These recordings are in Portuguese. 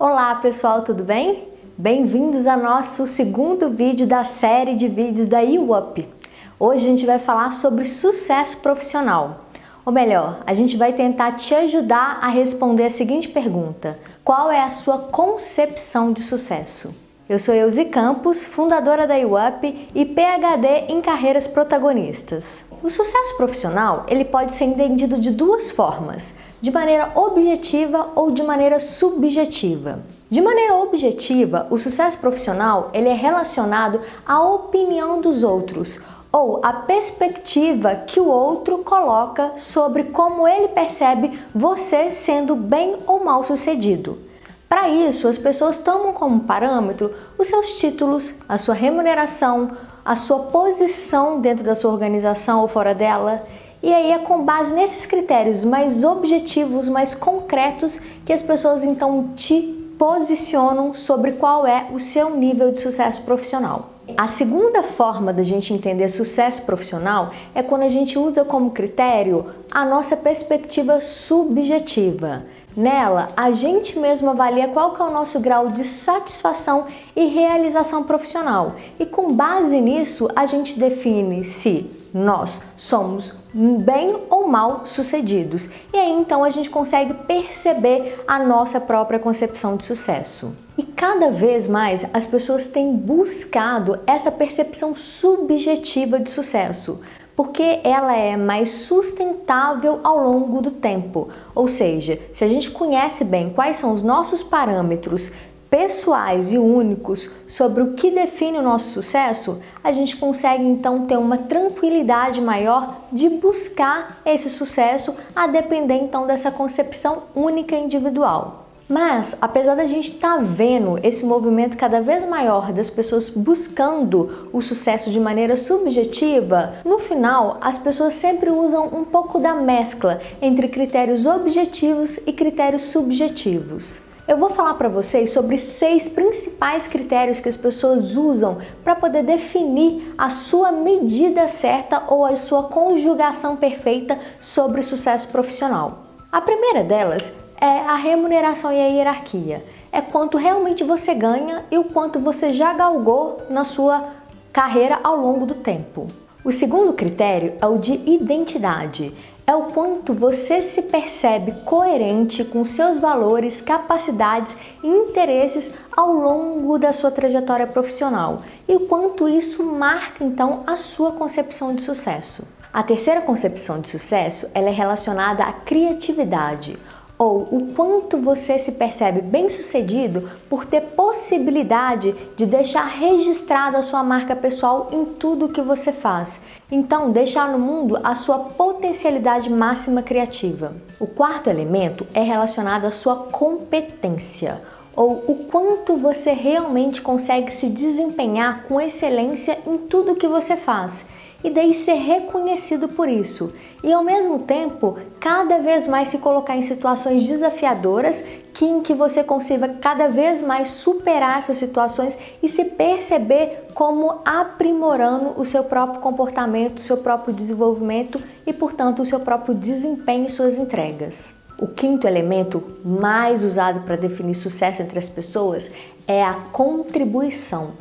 Olá pessoal, tudo bem? Bem-vindos ao nosso segundo vídeo da série de vídeos da YouUp. Hoje a gente vai falar sobre sucesso profissional. Ou melhor, a gente vai tentar te ajudar a responder a seguinte pergunta: qual é a sua concepção de sucesso? Eu sou Elzi Campos, fundadora da YouUp e PhD em carreiras protagonistas. O sucesso profissional, ele pode ser entendido de duas formas: de maneira objetiva ou de maneira subjetiva. De maneira objetiva, o sucesso profissional ele é relacionado à opinião dos outros ou à perspectiva que o outro coloca sobre como ele percebe você sendo bem ou mal sucedido. Para isso, as pessoas tomam como parâmetro os seus títulos, a sua remuneração, a sua posição dentro da sua organização ou fora dela. E aí é com base nesses critérios mais objetivos, mais concretos, que as pessoas então te posicionam sobre qual é o seu nível de sucesso profissional. A segunda forma da gente entender sucesso profissional é quando a gente usa como critério a nossa perspectiva subjetiva. Nela, a gente mesmo avalia qual que é o nosso grau de satisfação e realização profissional. E com base nisso, a gente define se nós somos bem ou mal sucedidos. E aí então a gente consegue perceber a nossa própria concepção de sucesso. E cada vez mais as pessoas têm buscado essa percepção subjetiva de sucesso, porque ela é mais sustentável ao longo do tempo. Ou seja, se a gente conhece bem quais são os nossos parâmetros pessoais e únicos sobre o que define o nosso sucesso, a gente consegue então ter uma tranquilidade maior de buscar esse sucesso, a depender então dessa concepção única e individual. Mas, apesar da gente estar vendo esse movimento cada vez maior das pessoas buscando o sucesso de maneira subjetiva, no final as pessoas sempre usam um pouco da mescla entre critérios objetivos e critérios subjetivos. Eu vou falar para vocês sobre 6 principais critérios que as pessoas usam para poder definir a sua medida certa ou a sua conjugação perfeita sobre o sucesso profissional. A primeira delas é a remuneração e a hierarquia. É quanto realmente você ganha e o quanto você já galgou na sua carreira ao longo do tempo. O segundo critério é o de identidade. É o quanto você se percebe coerente com seus valores, capacidades e interesses ao longo da sua trajetória profissional e o quanto isso marca então a sua concepção de sucesso. A terceira concepção de sucesso ela é relacionada à criatividade, ou o quanto você se percebe bem-sucedido por ter possibilidade de deixar registrada a sua marca pessoal em tudo que você faz. Então, deixar no mundo a sua potencialidade máxima criativa. O quarto elemento é relacionado à sua competência, ou o quanto você realmente consegue se desempenhar com excelência em tudo que você faz e daí ser reconhecido por isso. E ao mesmo tempo, cada vez mais se colocar em situações desafiadoras em que você consiga cada vez mais superar essas situações e se perceber como aprimorando o seu próprio comportamento, o seu próprio desenvolvimento e, portanto, o seu próprio desempenho e suas entregas. O quinto elemento mais usado para definir sucesso entre as pessoas é a contribuição,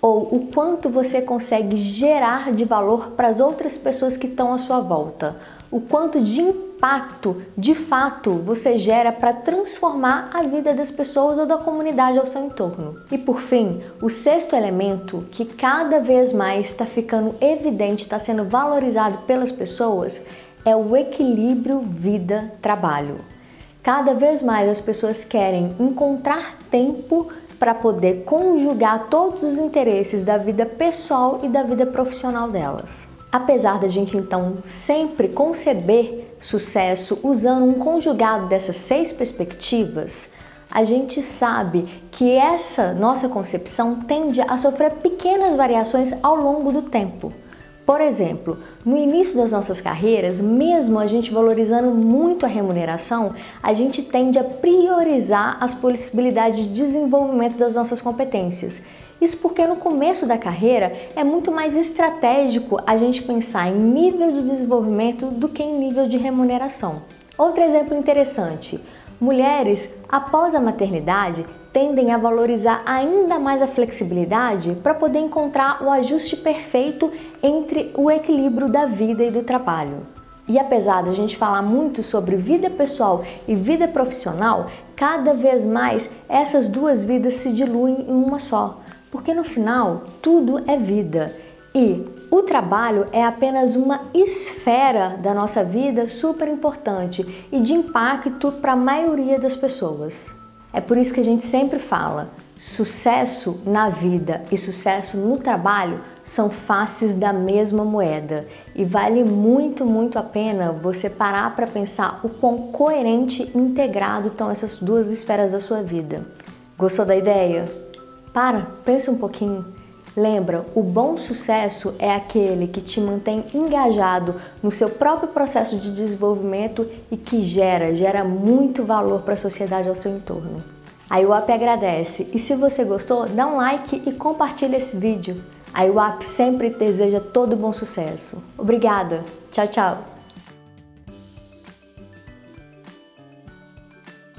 ou o quanto você consegue gerar de valor para as outras pessoas que estão à sua volta. O quanto de impacto, de fato, você gera para transformar a vida das pessoas ou da comunidade ao seu entorno. E por fim, o sexto elemento, que cada vez mais está ficando evidente, está sendo valorizado pelas pessoas, é o equilíbrio vida-trabalho. Cada vez mais as pessoas querem encontrar tempo para poder conjugar todos os interesses da vida pessoal e da vida profissional delas. Apesar da gente então sempre conceber sucesso usando um conjugado dessas 6 perspectivas, a gente sabe que essa nossa concepção tende a sofrer pequenas variações ao longo do tempo. Por exemplo, no início das nossas carreiras, mesmo a gente valorizando muito a remuneração, a gente tende a priorizar as possibilidades de desenvolvimento das nossas competências. Isso porque no começo da carreira é muito mais estratégico a gente pensar em nível de desenvolvimento do que em nível de remuneração. Outro exemplo interessante: mulheres, após a maternidade, tendem a valorizar ainda mais a flexibilidade para poder encontrar o ajuste perfeito entre o equilíbrio da vida e do trabalho. E apesar da gente falar muito sobre vida pessoal e vida profissional, cada vez mais essas duas vidas se diluem em uma só, porque no final tudo é vida e o trabalho é apenas uma esfera da nossa vida super importante e de impacto para a maioria das pessoas. É por isso que a gente sempre fala, sucesso na vida e sucesso no trabalho são faces da mesma moeda e vale muito, muito a pena você parar para pensar o quão coerente e integrado estão essas duas esferas da sua vida. Gostou da ideia? Pensa um pouquinho. Lembra, o bom sucesso é aquele que te mantém engajado no seu próprio processo de desenvolvimento e que gera muito valor para a sociedade ao seu entorno. A IWAP agradece e se você gostou, dá um like e compartilha esse vídeo. A IWAP sempre deseja todo bom sucesso. Obrigada! Tchau, tchau!